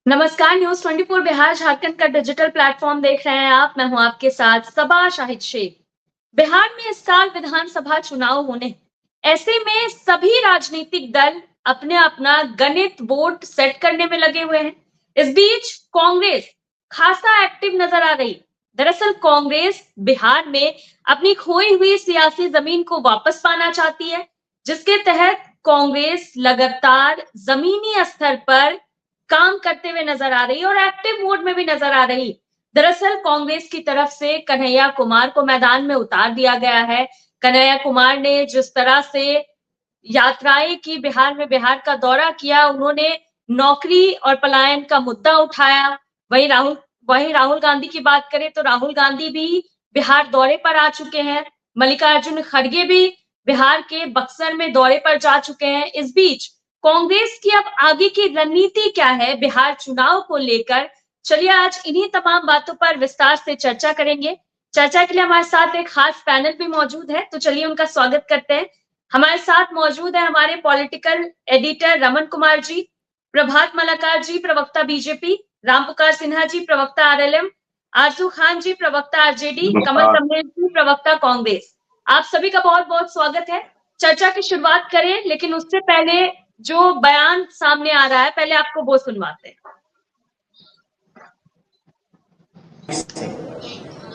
नमस्कार। न्यूज 24 बिहार झारखंड का digital platform देख रहे हैं आप। मैं हूं आपके साथ सबा शाहिद शेख। बिहार में इस साल विधानसभा चुनाव होने ऐसे में सभी राजनीतिक दल अपने अपना गणित बोर्ड सेट करने में लगे हुए हैं। इस बीच कांग्रेस खासा एक्टिव नजर आ रही। दरअसल कांग्रेस बिहार में अपनी खोई हुई सियासी जमीन को वापस पाना चाहती है, जिसके तहत कांग्रेस लगातार जमीनी स्तर पर काम करते हुए नजर आ रही और एक्टिव मोड में भी नजर आ रही। दरअसल कांग्रेस की तरफ से कन्हैया कुमार को मैदान में उतार दिया गया है। कन्हैया कुमार ने जिस तरह से यात्राएं की, बिहार में बिहार का दौरा किया, उन्होंने नौकरी और पलायन का मुद्दा उठाया। वहीं राहुल गांधी की बात करें तो राहुल गांधी भी बिहार दौरे पर आ चुके हैं। मल्लिकार्जुन खड़गे भी बिहार के बक्सर में दौरे पर जा चुके हैं। इस बीच कांग्रेस की अब आगे की रणनीति क्या है बिहार चुनाव को लेकर, चलिए आज इन्हीं तमाम बातों पर विस्तार से चर्चा करेंगे। चर्चा के लिए हमारे साथ एक खास पैनल भी मौजूद है, तो चलिए उनका स्वागत करते हैं। हमारे साथ मौजूद है हमारे पॉलिटिकल एडिटर रमन कुमार जी, प्रभात मलाकार जी प्रवक्ता बीजेपी, रामपुकार सिन्हा जी प्रवक्ता आरएलएम, आरजू खान जी प्रवक्ता आरजेडी, कमल नमस्कार। कमलेश जी प्रवक्ता कांग्रेस। आप सभी का बहुत बहुत स्वागत है। चर्चा की शुरुआत करें, लेकिन उससे पहले जो बयान सामने आ रहा है, पहले आपको वो सुनवाते हैं।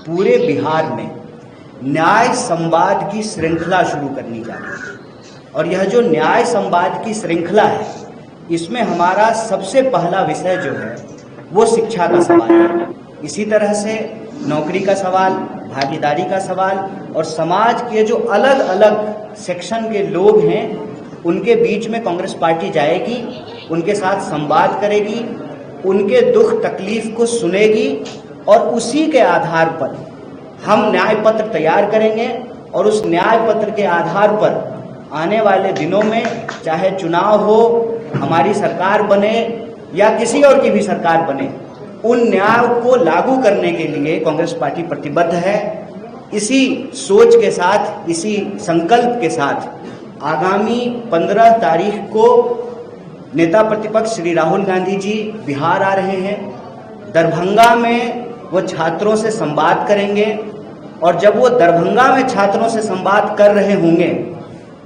पूरे बिहार में न्याय संवाद की श्रृंखला शुरू करनी चाहिए और यह जो न्याय संवाद की श्रृंखला है, इसमें हमारा सबसे पहला विषय जो है वो शिक्षा का सवाल है। इसी तरह से नौकरी का सवाल, भागीदारी का सवाल और समाज के जो अलग अलग सेक्शन के लोग हैं उनके बीच में कांग्रेस पार्टी जाएगी, उनके साथ संवाद करेगी, उनके दुख तकलीफ को सुनेगी और उसी के आधार पर हम न्याय पत्र तैयार करेंगे और उस न्याय पत्र के आधार पर आने वाले दिनों में चाहे चुनाव हो, हमारी सरकार बने या किसी और की भी सरकार बने, उन न्याय को लागू करने के लिए कांग्रेस पार्टी प्रतिबद्ध है। इसी सोच के साथ, इसी संकल्प के साथ आगामी 15 तारीख को नेता प्रतिपक्ष श्री राहुल गांधी जी बिहार आ रहे हैं। दरभंगा में वो छात्रों से संवाद करेंगे और जब वो दरभंगा में छात्रों से संवाद कर रहे होंगे,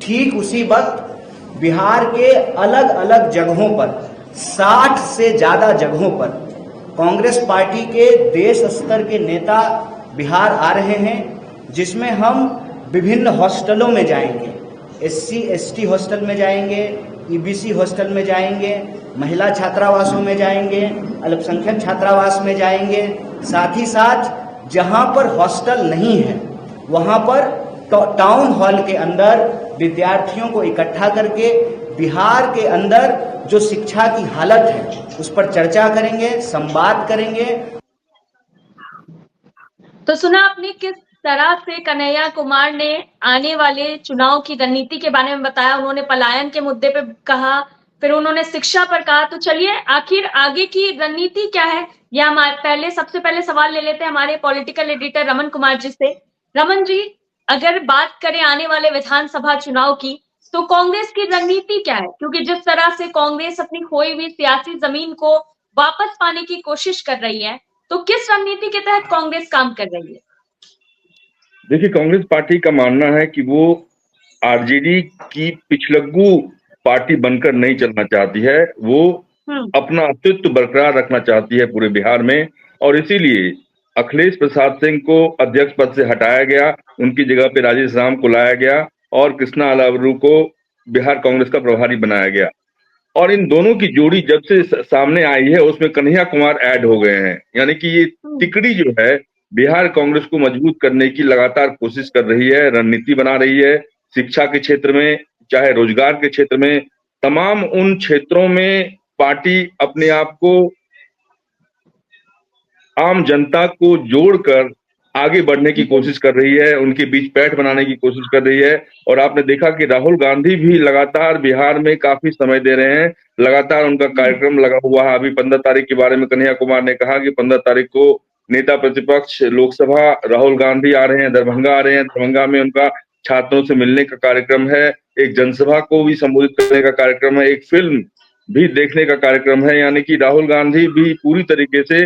ठीक उसी वक्त बिहार के अलग अलग जगहों पर 60 से ज़्यादा जगहों पर कांग्रेस पार्टी के देश स्तर के नेता बिहार आ रहे हैं, जिसमें हम विभिन्न हॉस्टलों में जाएंगे। SC ST हॉस्टल में जाएंगे, EBC हॉस्टल में जाएंगे, महिला छात्रावासों में जाएंगे, अल्पसंख्यक छात्रावास में जाएंगे। साथ ही साथ जहां पर हॉस्टल नहीं है वहां पर टाउन हॉल के अंदर विद्यार्थियों को इकट्ठा करके बिहार के अंदर जो शिक्षा की हालत है उस पर चर्चा करेंगे, संवाद करेंगे। तो सुना आपने किस तरह से कन्हैया कुमार ने आने वाले चुनाव की रणनीति के बारे में बताया। उन्होंने पलायन के मुद्दे पे कहा, फिर उन्होंने शिक्षा पर कहा। तो चलिए आखिर आगे की रणनीति क्या है, या हमारे सबसे पहले सवाल ले लेते हैं हमारे पॉलिटिकल एडिटर रमन कुमार जी से। रमन जी, अगर बात करें आने वाले विधानसभा चुनाव की, तो कांग्रेस की रणनीति क्या है? क्योंकि जिस तरह से कांग्रेस अपनी खोई हुई सियासी जमीन को वापस पाने की कोशिश कर रही है, तो किस रणनीति के तहत कांग्रेस काम कर रही है? देखिए, कांग्रेस पार्टी का मानना है कि वो आरजेडी की पिछलग्गू पार्टी बनकर नहीं चलना चाहती है। वो अपना अस्तित्व बरकरार रखना चाहती है पूरे बिहार में, और इसीलिए अखिलेश प्रसाद सिंह को अध्यक्ष पद से हटाया गया, उनकी जगह पे राजेश राम को लाया गया और कृष्णा अलावरू को बिहार कांग्रेस का प्रभारी बनाया गया। और इन दोनों की जोड़ी जब से सामने आई है उसमें कन्हैया कुमार ऐड हो गए हैं। यानी कि ये तिकड़ी जो है बिहार कांग्रेस को मजबूत करने की लगातार कोशिश कर रही है, रणनीति बना रही है। शिक्षा के क्षेत्र में, चाहे रोजगार के क्षेत्र में, तमाम उन क्षेत्रों में पार्टी अपने आप को आम जनता को जोड़कर आगे बढ़ने की कोशिश कर रही है, उनके बीच पैठ बनाने की कोशिश कर रही है। और आपने देखा कि राहुल गांधी भी लगातार बिहार में काफी समय दे रहे हैं, लगातार उनका कार्यक्रम लगा हुआ है। अभी 15 तारीख के बारे में कन्हैया कुमार ने कहा कि 15 तारीख को नेता प्रतिपक्ष लोकसभा राहुल गांधी आ रहे हैं, दरभंगा आ रहे हैं। दरभंगा में उनका छात्रों से मिलने का कार्यक्रम है, एक जनसभा को भी संबोधित करने का कार्यक्रम है, एक फिल्म भी देखने का कार्यक्रम है, यानी कि राहुल गांधी भी पूरी तरीके से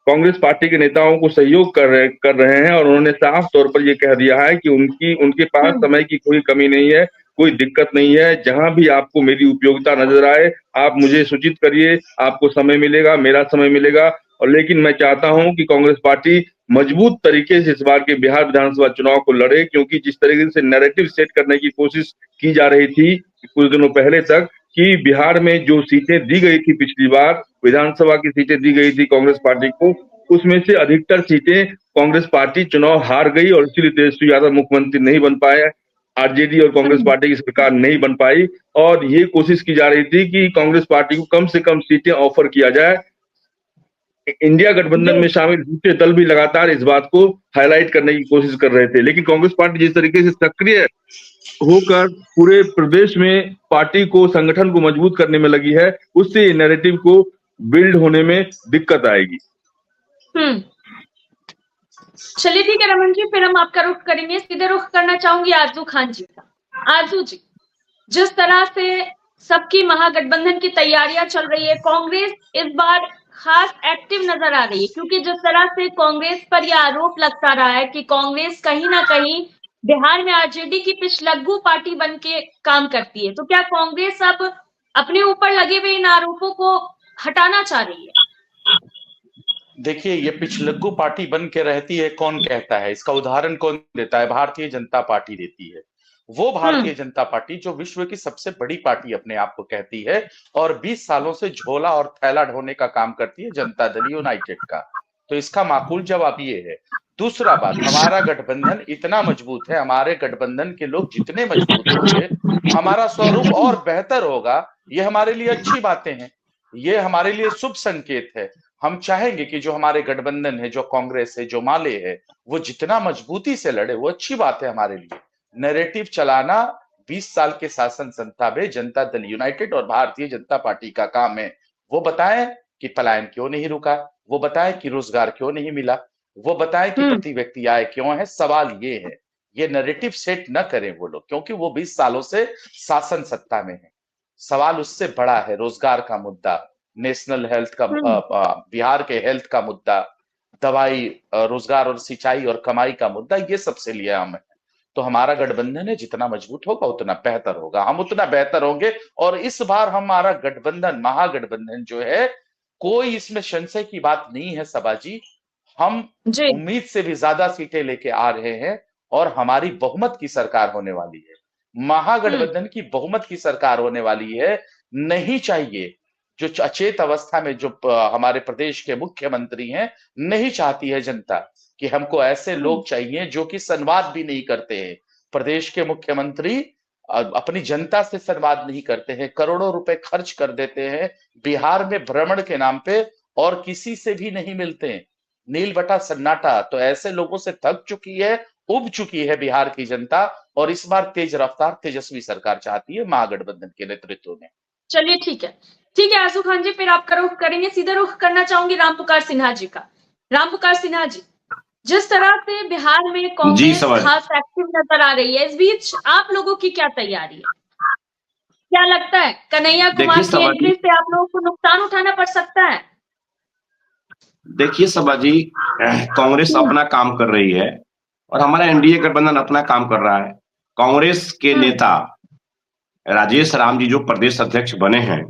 कांग्रेस पार्टी के नेताओं को सहयोग कर रहे हैं और उन्होंने साफ तौर पर यह कह दिया है कि उनके पास समय की कोई कमी नहीं है, कोई दिक्कत नहीं है। जहां भी आपको मेरी उपयोगिता नजर आए, आप मुझे सूचित करिए, आपको समय मिलेगा, मेरा समय मिलेगा। और लेकिन मैं चाहता हूं कि कांग्रेस पार्टी मजबूत तरीके से इस बार के बिहार विधानसभा चुनाव को लड़े, क्योंकि जिस तरीके से नैरेटिव सेट करने की कोशिश की जा रही थी कुछ दिनों पहले तक, कि बिहार में जो सीटें दी गई थी पिछली बार, विधानसभा की सीटें दी गई थी कांग्रेस पार्टी को, उसमें से अधिकतर सीटें कांग्रेस पार्टी चुनाव हार गई और इसीलिए तेजस्वी यादव मुख्यमंत्री नहीं बन पाए, आरजेडी और कांग्रेस पार्टी की सरकार नहीं बन पाई। और ये कोशिश की जा रही थी कि कांग्रेस पार्टी को कम से कम सीटें ऑफर किया जाए। इंडिया गठबंधन में शामिल दूसरे दल भी लगातार इस बात को हाईलाइट करने की कोशिश कर रहे थे, लेकिन कांग्रेस पार्टी जिस तरीके से सक्रिय होकर पूरे प्रदेश में पार्टी को, संगठन को मजबूत करने में लगी है, उससे नैरेटिव को बिल्ड होने में दिक्कत आएगी। चलिए ठीक है रमन जी, फिर हम आपका रुख करेंगे, सीधे रुख करना चाहूंगी आरजू खान जी का। आरजू जी, जिस तरह से सबकी महागठबंधन की तैयारियां चल रही है, कांग्रेस इस बार खास एक्टिव नजर आ रही है, क्योंकि जिस तरह से कांग्रेस पर यह आरोप लगता रहा है कि कांग्रेस कहीं ना कहीं बिहार में आरजेडी की पिछलग्गू पार्टी बन के काम करती है, तो क्या कांग्रेस अब अपने ऊपर लगे हुए इन आरोपों को हटाना चाह रही है? देखिए, ये पिछलग्गू पार्टी बन के रहती है, कौन कहता है? इसका उदाहरण कौन देता है? भारतीय जनता पार्टी देती है। वो भारतीय जनता पार्टी जो विश्व की सबसे बड़ी पार्टी अपने आप को कहती है और 20 सालों से झोला और थैला ढोने का काम करती है जनता दल यूनाइटेड का। तो इसका माकूल जवाब ये है। दूसरा बात, हमारा गठबंधन इतना मजबूत है, हमारे गठबंधन के लोग जितने मजबूत होंगे, हमारा स्वरूप और बेहतर होगा। ये हमारे लिए अच्छी बातें हैं, ये हमारे लिए शुभ संकेत है। हम चाहेंगे कि जो हमारे गठबंधन है, जो कांग्रेस है, जो माले है, वो जितना मजबूती से लड़े, वो अच्छी बात है हमारे लिए। नैरेटिव चलाना 20 साल के शासन संता में जनता दल यूनाइटेड और भारतीय जनता पार्टी का काम है। वो बताएं कि पलायन क्यों नहीं रुका, वो बताएं कि रोजगार क्यों नहीं मिला, वो बताएं कि प्रति व्यक्ति आय क्यों है। सवाल ये है, ये नैरेटिव सेट न करें वो लोग, क्योंकि वो 20 सालों से शासन सत्ता में है। सवाल उससे बड़ा है, रोजगार का मुद्दा, नेशनल हेल्थ का, बिहार के हेल्थ का मुद्दा, दवाई, रोजगार और सिंचाई और कमाई का मुद्दा, ये सबसे लिए हम है। तो हमारा गठबंधन है, जितना मजबूत होगा उतना बेहतर होगा, हम उतना बेहतर होंगे। और इस बार हमारा गठबंधन, महागठबंधन जो है, कोई इसमें संशय की बात नहीं है सबा जी। हम उम्मीद से भी ज्यादा सीटें लेके आ रहे हैं और हमारी बहुमत की सरकार होने वाली है। महागठबंधन की बहुमत की सरकार होने वाली है। नहीं चाहिए, जो अचेत अवस्था में जो हमारे प्रदेश के मुख्यमंत्री हैं, नहीं चाहती है जनता कि हमको ऐसे लोग चाहिए जो कि संवाद भी नहीं करते हैं। प्रदेश के मुख्यमंत्री अपनी जनता से संवाद नहीं करते हैं, करोड़ों रुपए खर्च कर देते हैं बिहार में भ्रमण के नाम पे और किसी से भी नहीं मिलते हैं। नील बटा सन्नाटा। तो ऐसे लोगों से थक चुकी है, उब चुकी है बिहार की जनता, और इस बार तेज रफ्तार तेजस्वी सरकार चाहती है महागठबंधन के नेतृत्व में। चलिए ठीक है आरजू खान जी, फिर आपका रुख करेंगे, सीधा रुख करना चाहूंगी रामपुकार सिन्हा जी का। रामपुकार सिन्हा जी, जिस तरह से बिहार में कांग्रेस खास एक्टिव नजर आ रही है, इस बीच आप लोगों की क्या तैयारी है? क्या लगता है कन्हैया कुमार की एंट्री से आप लोगों को नुकसान उठाना पड़ सकता है? देखिए सबा जी, कांग्रेस अपना काम कर रही है और हमारा एनडीए गठबंधन अपना काम कर रहा है। कांग्रेस के नेता राजेश राम जी जो प्रदेश अध्यक्ष बने हैं,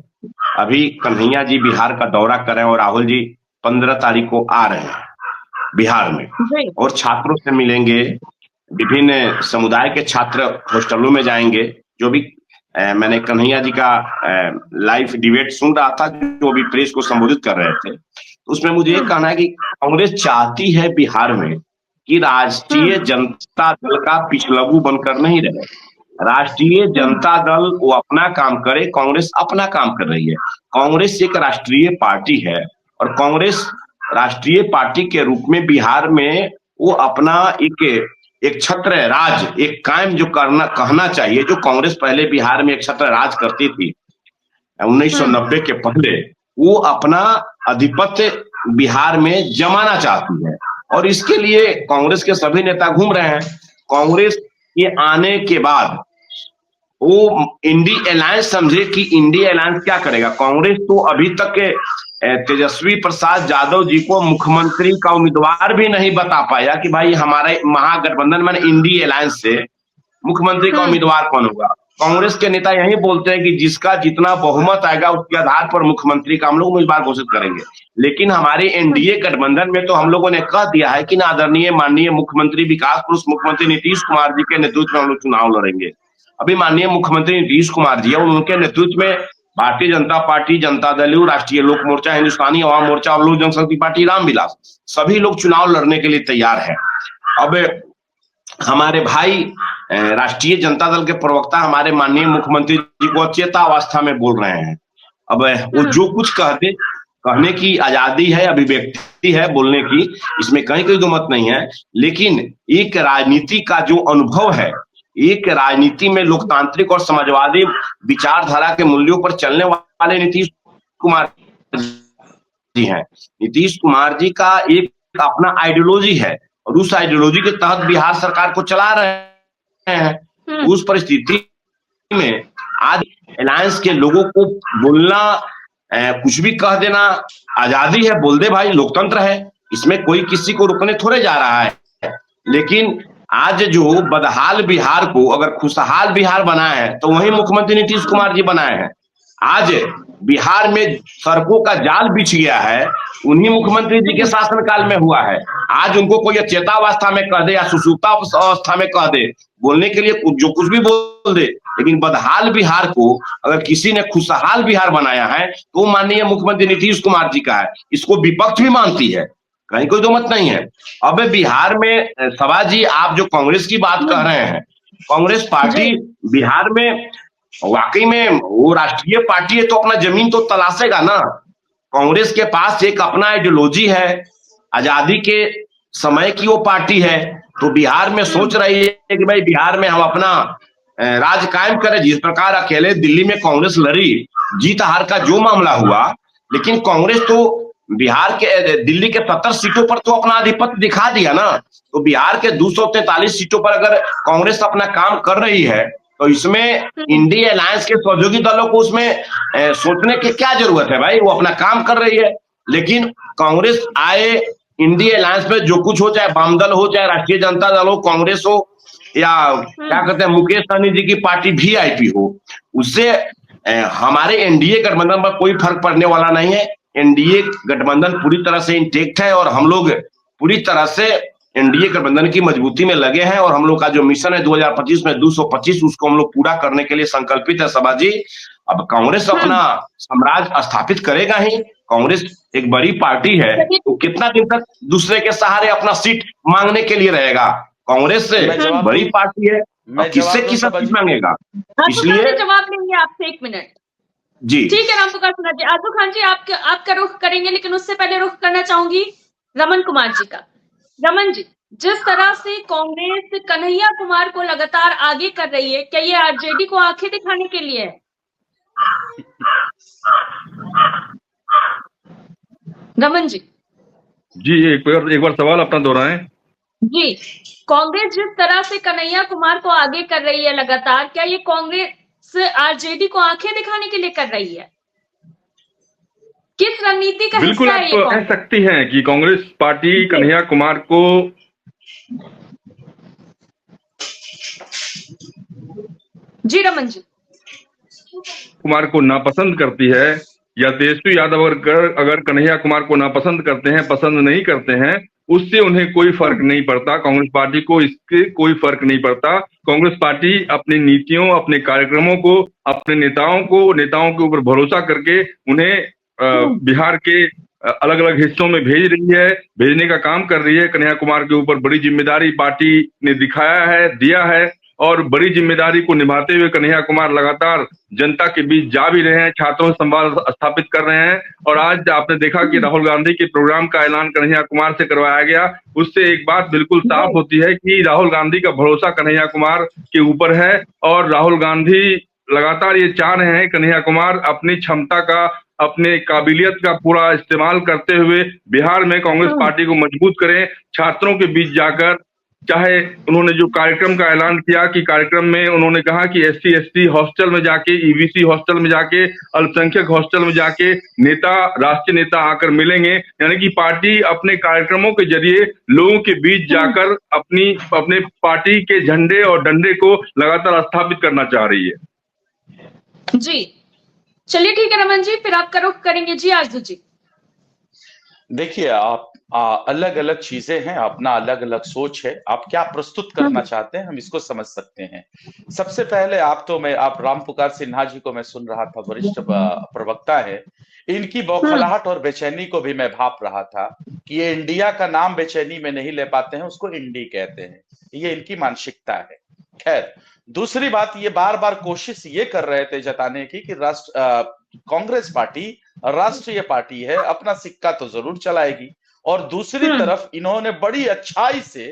अभी कन्हैया जी बिहार का दौरा कर रहे हैं और राहुल जी 15 तारीख को आ रहे हैं बिहार में और छात्रों से मिलेंगे। विभिन्न समुदाय के छात्र हॉस्टलों में जाएंगे। जो भी मैंने कन्हैया जी का लाइव डिबेट सुन रहा था, जो भी प्रेस को संबोधित कर रहे थे, उसमें मुझे ये कहना है कि कांग्रेस चाहती है बिहार में कि राष्ट्रीय जनता दल का पिछलग्गू बनकर नहीं रहे। राष्ट्रीय जनता दल वो अपना काम करे, कांग्रेस अपना काम कर रही है। कांग्रेस एक राष्ट्रीय पार्टी है और कांग्रेस राष्ट्रीय पार्टी के रूप में बिहार में वो अपना एक छत्र राज, एक कायम जो कहना चाहिए, जो कांग्रेस पहले बिहार में एक छत्र राज करती थी 1990 के पहले, वो अपना आधिपत्य बिहार में जमाना चाहती है और इसके लिए कांग्रेस के सभी नेता घूम रहे हैं। कांग्रेस के आने के बाद वो इंडी अलायंस समझे कि इंडी अलायंस क्या करेगा। कांग्रेस तो अभी तक के तेजस्वी प्रसाद यादव जी को मुख्यमंत्री का उम्मीदवार भी नहीं बता पाया कि भाई हमारे महागठबंधन में इंडी अलायंस से मुख्यमंत्री का उम्मीदवार कौन होगा। कांग्रेस के नेता यही बोलते हैं कि जिसका जितना बहुमत आएगा उसके आधार पर मुख्यमंत्री का हम लोग उम्मीदवार घोषित करेंगे। लेकिन हमारे एनडीए गठबंधन में तो हम लोगों ने कह दिया है कि आदरणीय माननीय मुख्यमंत्री विकास पुरुष मुख्यमंत्री नीतीश कुमार जी के नेतृत्व में हम लोग चुनाव लड़ेंगे। अभी माननीय मुख्यमंत्री नीतीश कुमार जी है, उनके नेतृत्व में भारतीय जनता पार्टी, जनता दल, राष्ट्रीय लोक मोर्चा, हिंदुस्तानी अवाम मोर्चा और लोक जनशक्ति पार्टी रामविलास सभी लोग चुनाव लड़ने के लिए तैयार है। अब हमारे भाई राष्ट्रीय जनता दल के प्रवक्ता हमारे माननीय मुख्यमंत्री जी को अचेतावस्था में बोल रहे हैं। अब वो जो कुछ कहते, कहने की आजादी है, अभिव्यक्ति है बोलने की, इसमें कहीं कोई दो मत नहीं है। लेकिन एक राजनीति का जो अनुभव है, एक राजनीति में लोकतांत्रिक और समाजवादी विचारधारा के मूल्यों पर चलने वाले नीतीश कुमार जी हैं। नीतीश कुमार जी का एक अपना आइडियोलॉजी है और उस आइडियोलॉजी के तहत बिहार सरकार को चला रहे हैं। उस परिस्थिति में आज अलायंस के लोगों को बोलना, कुछ भी कह देना आजादी है, बोल दे भाई, लोकतंत्र है, इसमें कोई किसी को रुकने थोड़े जा रहा है। लेकिन आज जो बदहाल बिहार को अगर खुशहाल बिहार बनाया है तो वही मुख्यमंत्री नीतीश कुमार जी बनाए हैं। आज बिहार में सड़कों का जाल बिछ गया है, उन्हीं मुख्यमंत्री जी के शासनकाल में हुआ है। आज उनको कोई चेतावस्था में कह दे या सुसुप्ता अवस्था में कह दे, बोलने के लिए जो कुछ भी बोल दे, लेकिन बदहाल बिहार को अगर किसी ने खुशहाल बिहार बनाया है तो माननीय मुख्यमंत्री नीतीश कुमार जी का है। इसको विपक्ष भी मानती है, कहीं कोई दो मत नहीं है। अब बिहार में सभा जी, आप जो कांग्रेस की बात कह रहे हैं, कांग्रेस पार्टी बिहार में वाकई में वो राष्ट्रीय पार्टी है तो अपना जमीन तो तलाशेगा ना। कांग्रेस के पास एक अपना आइडियोलॉजी है, आजादी के समय की वो पार्टी है, तो बिहार में सोच रही है कि भाई बिहार में हम अपना राज कायम करें। जिस प्रकार अकेले दिल्ली में कांग्रेस लड़ी, जीत हार का जो मामला हुआ, लेकिन कांग्रेस तो बिहार के दिल्ली के 70 सीटों पर तो अपना आधिपत्य दिखा दिया ना। तो बिहार के 243 सीटों पर अगर कांग्रेस अपना काम कर रही है तो इसमें इंडी अलायंस के सहयोगी दलों को उसमें सोचने की क्या जरूरत है भाई, वो अपना काम कर रही है। लेकिन कांग्रेस आए इंडी अलायंस में जो कुछ हो, चाहे वाम दल हो, चाहे राष्ट्रीय जनता दल हो, कांग्रेस हो, या क्या कहते हैं मुकेश सहनी जी की पार्टी वीआईपी हो, उससे हमारे एनडीए गठबंधन पर कोई फर्क पड़ने वाला नहीं है। एनडीए गठबंधन पूरी तरह से इंटेक्ट है और हम लोग पूरी तरह से एनडीए गठबंधन की मजबूती में लगे हैं और हम लोग का जो मिशन है 2025 में 225, उसको हम लोग पूरा करने के लिए संकल्पित है सभा जी। अब कांग्रेस अपना साम्राज्य स्थापित करेगा ही। कांग्रेस एक बड़ी पार्टी है, तो कितना दिन तक दूसरे के सहारे अपना सीट मांगने के लिए रहेगा। कांग्रेस से बड़ी पार्टी है, किससे किससे सीट मांगेगा। इसलिए जवाब लेंगे आपसे 1 मिनट जी। ठीक है रामपुकार सिन्हा जी। आजू खान जी आपका रुख करेंगे, लेकिन उससे पहले रुख करना चाहूंगी रमन कुमार जी का। रमन जी, जिस तरह से कांग्रेस कन्हैया कुमार को लगातार आगे कर रही है, क्या ये आरजेडी को आंखें दिखाने के लिए है? रमन जी एक बार सवाल अपना दोहराएं। जी, कांग्रेस जिस तरह से कन्हैया कुमार को आगे कर रही है लगातार, क्या ये कांग्रेस आरजेडी को आंखें दिखाने के लिए कर रही है? किस रणनीति का बिल्कुल हिस्सा है ये? आप कह सकती हैं कि कांग्रेस पार्टी कन्हैया कुमार को जी रमन जी, कुमार को नापसंद करती है, या तेजस्वी यादव अगर कन्हैया कुमार को नापसंद करते हैं, पसंद नहीं करते हैं, उससे उन्हें कोई फर्क नहीं पड़ता। कांग्रेस पार्टी को इसके कोई फर्क नहीं पड़ता। कांग्रेस पार्टी अपनी नीतियों, अपने कार्यक्रमों को, अपने नेताओं के ऊपर भरोसा करके उन्हें बिहार के अलग अलग हिस्सों में भेज रही है, भेजने का काम कर रही है। कन्हैया कुमार के ऊपर बड़ी जिम्मेदारी पार्टी ने दिखाया है, दिया है, और बड़ी जिम्मेदारी को निभाते हुए कन्हैया कुमार लगातार जनता के बीच जा भी रहे हैं, छात्रों से संवाद स्थापित कर रहे हैं। और आज आपने देखा कि राहुल गांधी के प्रोग्राम का ऐलान कन्हैया कुमार से करवाया गया। उससे एक बात बिल्कुल साफ होती है कि राहुल गांधी का भरोसा कन्हैया कुमार के ऊपर है, और राहुल गांधी लगातार ये चाह रहे हैं कन्हैया कुमार अपनी क्षमता का, अपने काबिलियत का पूरा इस्तेमाल करते हुए बिहार में कांग्रेस पार्टी को मजबूत करें, छात्रों के बीच जाकर चाहे उन्होंने जो कार्यक्रम का ऐलान किया कि कार्यक्रम में उन्होंने कहा कि SC ST हॉस्टल में जाके, EBC हॉस्टल में जाके, अल्पसंख्यक हॉस्टल में जाके नेता, राष्ट्रीय नेता आकर मिलेंगे, यानी कि पार्टी अपने कार्यक्रमों के जरिए लोगों के बीच जाकर अपने पार्टी के झंडे और डंडे को लगातार स्थापित करना चाह रही है। जी चलिए ठीक है रमन जी, फिर आपका रुख करेंगे जी आरजू जी। देखिए, आप अलग अलग चीजें हैं, अपना अलग अलग सोच है, आप क्या प्रस्तुत करना चाहते हैं हम इसको समझ सकते हैं। सबसे पहले आप रामपुकार सिन्हा जी को मैं सुन रहा था, वरिष्ठ प्रवक्ता है, इनकी बौखलाहट और बेचैनी को भी मैं भाप रहा था कि ये इंडिया का नाम बेचैनी में नहीं ले पाते हैं, उसको इंडी कहते हैं, ये इनकी मानसिकता है। खैर, दूसरी बात, ये बार बार कोशिश ये कर रहे थे जताने की कि कांग्रेस पार्टी राष्ट्रीय पार्टी है, अपना सिक्का तो जरूर चलाएगी, और दूसरी तरफ इन्होंने बड़ी अच्छाई से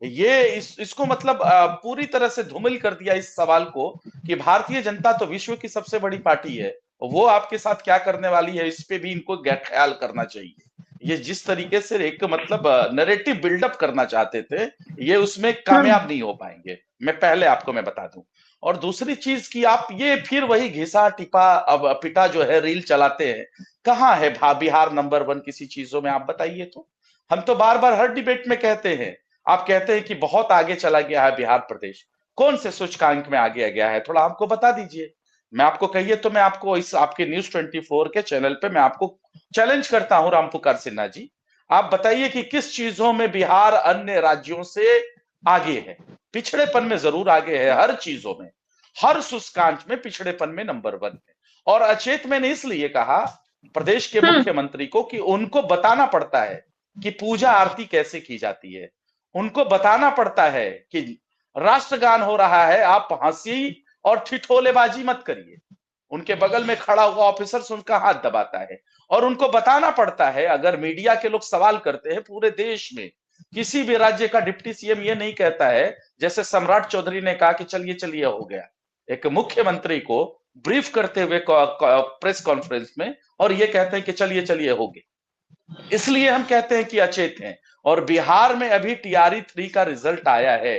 इसको मतलब पूरी तरह से धूमिल कर दिया इस सवाल को कि भारतीय जनता तो विश्व की सबसे बड़ी पार्टी है, वो आपके साथ क्या करने वाली है, इस पे भी इनको ख्याल करना चाहिए। ये जिस तरीके से एक मतलब नैरेटिव बिल्डअप करना चाहते थे, ये उसमें कामयाब नहीं हो पाएंगे, मैं पहले आपको मैं बता दूं। और दूसरी चीज की आप ये फिर वही घिसा टिपा अब पिटा जो है रील चलाते हैं, कहाँ है बिहार नंबर 1 किसी चीजों में, आप बताइए। तो हम तो बार बार हर डिबेट में कहते हैं, आप कहते हैं कि बहुत आगे चला गया है बिहार प्रदेश, कौन से सूचकांक में आगे गया है, थोड़ा हमको बता दीजिए। मैं आपको कहिए तो मैं आपको इस आपके न्यूज 24 के चैनल पे मैं आपको चैलेंज करता हूं रामपुकार सिन्हा जी, आप बताइए कि किस चीजों में बिहार अन्य राज्यों से आगे है। पिछड़ेपन में जरूर आगे है, हर चीजों में, हर सूचकांक में पिछड़ेपन में नंबर 1 है। और अचेत मैंने इसलिए कहा प्रदेश के मुख्यमंत्री को कि उनको बताना पड़ता है कि पूजा आरती कैसे की जाती है, उनको बताना पड़ता है कि राष्ट्रगान हो रहा है, आप हंसी और ठिठोलेबाजी मत करिए। उनके बगल में खड़ा हुआ ऑफिसर उनका हाथ दबाता है, और उनको बताना पड़ता है, अगर मीडिया के लोग सवाल करते हैं, पूरे देश में किसी भी राज्य का डिप्टी सीएम ये नहीं कहता है, जैसे सम्राट चौधरी ने कहा कि चलिए चलिए हो गया, एक मुख्यमंत्री को ब्रीफ करते हुए प्रेस कॉन्फ्रेंस में, और ये कहते हैं कि चलिए चलिए हो गया। इसलिए हम कहते हैं कि अचेत हैं। और बिहार में अभी TRE 3 का रिजल्ट आया है,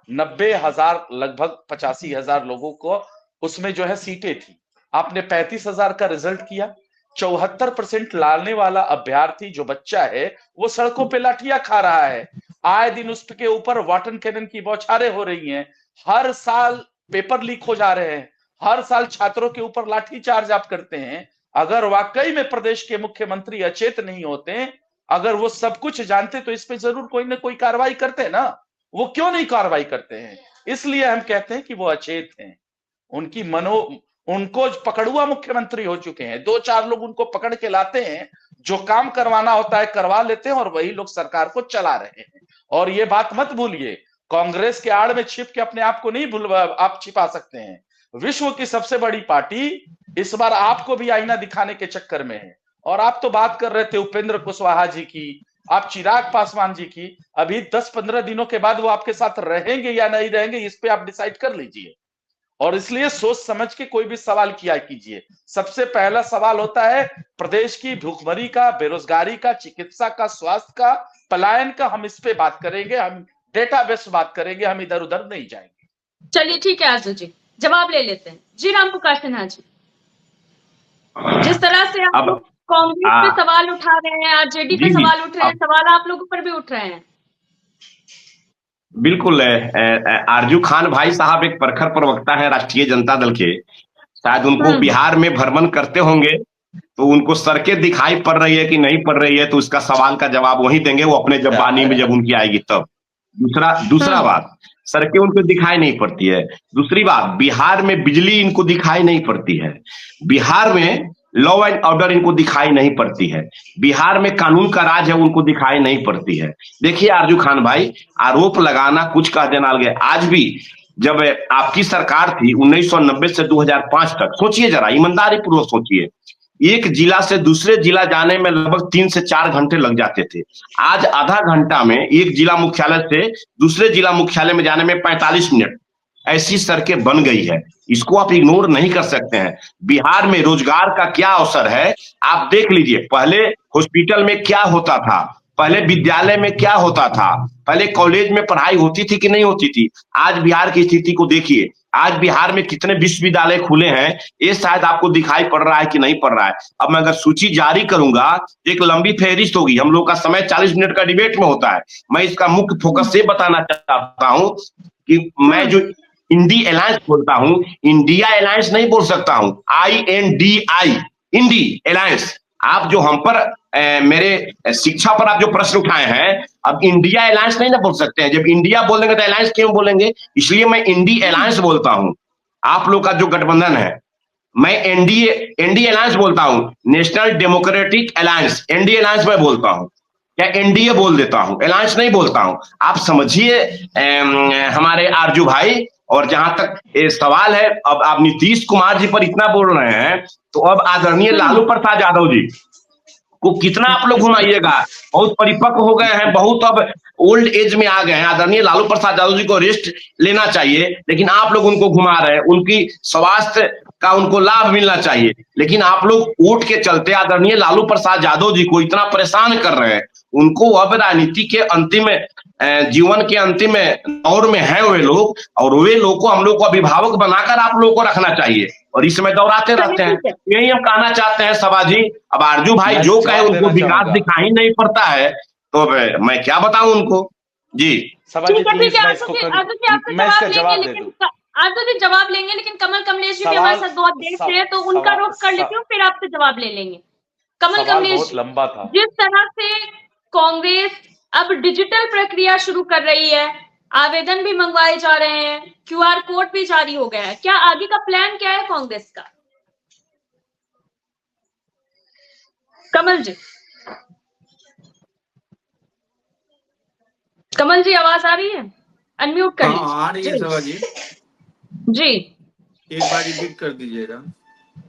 90,000 लगभग 85,000 लोगों को उसमें जो है सीटें थी, आपने 35,000 का रिजल्ट किया। 74% लाने वाला अभ्यर्थी जो बच्चा है वो सड़कों पे लाठियां खा रहा है, आए दिन उसके ऊपर वाटन कैनन की बौछारें हो रही हैं, हर साल पेपर लीक हो जा रहे हैं, हर साल छात्रों के ऊपर लाठीचार्ज आप करते हैं। अगर वाकई में प्रदेश के मुख्यमंत्री अचेत नहीं होते, अगर वो सब कुछ जानते तो इस पे जरूर कोई ना कोई कार्रवाई करते ना, वो क्यों नहीं कार्रवाई करते हैं। इसलिए हम कहते हैं कि वो अचेत हैं, उनको पकड़ुआ मुख्यमंत्री हो चुके हैं, 2-4 लोग उनको पकड़ के लाते हैं, जो काम करवाना होता है करवा लेते हैं, और वही लोग सरकार को चला रहे हैं। और ये बात मत भूलिए, कांग्रेस के आड़ में छिप के अपने आप को नहीं आप छिपा सकते हैं। विश्व की सबसे बड़ी पार्टी इस बार आपको भी आईना दिखाने के चक्कर में है। और आप तो बात कर रहे थे उपेंद्र कुशवाहा जी की, आप चिराग पासवान जी की, अभी 10-15 दिनों के बाद वो आपके साथ रहेंगे या नहीं रहेंगे, इस पे आप डिसाइड कर लीजिए। और इसलिए सोच समझ के कोई भी सवाल किया कीजिए। सबसे पहला सवाल होता है प्रदेश की भूखमरी का, बेरोजगारी का, चिकित्सा का, स्वास्थ्य का, पलायन का, हम इस पे बात करेंगे, हम डेटाबेस बात करेंगे, हम इधर उधर नहीं जाएंगे। चलिए ठीक है आरजू जी, जवाब ले लेते हैं जी। रामपुकार सिन्हा जी, जिस तरह से आप कांग्रेस पे सवाल उठा रहे हैं, आरजेडी पे सवाल उठ रहे हैं, सवाल आप लोगों पर भी उठ रहे हैं। बिल्कुल, आरजू खान भाई साहब एक प्रखर प्रवक्ता है राष्ट्रीय जनता दल के, शायद उनको बिहार में भ्रमण करते होंगे, तो उनको सड़कें दिखाई पड़ रही है कि नहीं पड़ रही है, तो उसका सवाल का जवाब वही देंगे वो अपने जबानी में जब उनकी आएगी तब। दूसरा बात, सड़कें उनको दिखाई नहीं पड़ती है। दूसरी बात, बिहार में बिजली इनको दिखाई नहीं पड़ती है, बिहार में लॉ एंड ऑर्डर इनको दिखाई नहीं पड़ती है, बिहार में कानून का राज है उनको दिखाई नहीं पड़ती है। देखिए आरजू खान भाई, आरोप लगाना कुछ कह देना गया। आज भी जब आपकी सरकार थी 1990 से 2005 तक, सोचिए जरा, ईमानदारी पूर्वक सोचिए, एक जिला से दूसरे जिला जाने में लगभग 3 से 4 घंटे लग जाते थे। आज आधा घंटा में एक जिला मुख्यालय से दूसरे जिला मुख्यालय में जाने में 45 मिनट, ऐसी सड़कें बन गई है, इसको आप इग्नोर नहीं कर सकते हैं। बिहार में रोजगार का क्या अवसर है आप देख लीजिए, पहले हॉस्पिटल में क्या होता था, पहले विद्यालय में क्या होता था, पहले कॉलेज में पढ़ाई होती थी कि नहीं होती थी। आज बिहार की स्थिति को देखिए, आज बिहार में कितने विश्वविद्यालय खुले हैं, ये शायद आपको दिखाई पड़ रहा है कि नहीं पड़ रहा है। अब मैं अगर सूची जारी करूंगा तो एक लंबी फहरिस्त होगी। हम लोग का समय 40 मिनट का डिबेट में होता है। मैं इसका मुख्य फोकस ये बताना चाहता हूं कि मैं जो इंडी अलायंस बोलता हूं, इंडिया अलायंस नहीं बोल सकता हूं, INDI, इंडी अलायंस। आप जो हम पर मेरे शिक्षा पर आप जो प्रश्न उठाए हैं, अब इंडिया अलायंस नहीं ना बोल सकते हैं। जब इंडिया बोलेंगे तो अलायंस क्यों बोलेंगे, इसलिए मैं इंडी अलायंस बोलता हूं। आप लोग का जो गठबंधन है, मैं एनडीए अलायंस बोलता हूं, national democratic alliance, NDA alliance मैं बोलता हूं, या एनडीए बोल देता हूं, अलायंस नहीं बोलता हूं। आप समझिए हमारे आरजू भाई। और जहां तक ये सवाल है, अब आप नीतीश कुमार जी पर इतना बोल रहे हैं, तो अब आदरणीय लालू प्रसाद यादव जी को कितना आप लोग घुमाइएगा। बहुत परिपक्व हो गए हैं, बहुत अब ओल्ड एज में आ गए हैं। आदरणीय लालू प्रसाद यादव जी को रेस्ट लेना चाहिए, लेकिन आप लोग उनको घुमा रहे हैं। उनकी स्वास्थ्य का उनको लाभ मिलना चाहिए, लेकिन आप लोग वोट के चलते आदरणीय लालू प्रसाद यादव जी को इतना परेशान कर रहे हैं। उनको अब राजनीति के अंतिम जीवन के अंतिम दौर में है वे लोग, और वे लोग को हम लोग को अभिभावक बनाकर आप लोग को रखना चाहिए, और इस समय दौड़ाते रहते हैं। यही हम कहना चाहते हैं सभा जी। अब आरजू भाई जो कहे उनको विकास दिखाई नहीं पड़ता है, तो मैं क्या बताऊं उनको जी। ठीक है, ठीक है, आपको जवाब लेंगे, लेकिन आरजू जी जवाब लेंगे, लेकिन कमल कमलेश जी भी हमारे साथ बहुत देर से है, तो उनका रुख कर लेती हूँ, फिर आपसे जवाब ले लेंगे। कमल कमलेश, लंबा था। जिस तरह से कांग्रेस अब डिजिटल प्रक्रिया शुरू कर रही है, आवेदन भी मंगवाए जा रहे हैं, QR कोड भी जारी हो गया है, क्या आगे का प्लान क्या है कांग्रेस का? कमल जी, कमल जी आवाज आ रही है? अनम्यूट कर लीजिए। आ रही है सभा जी। जी एक बार रिपीट कर दीजिएगा।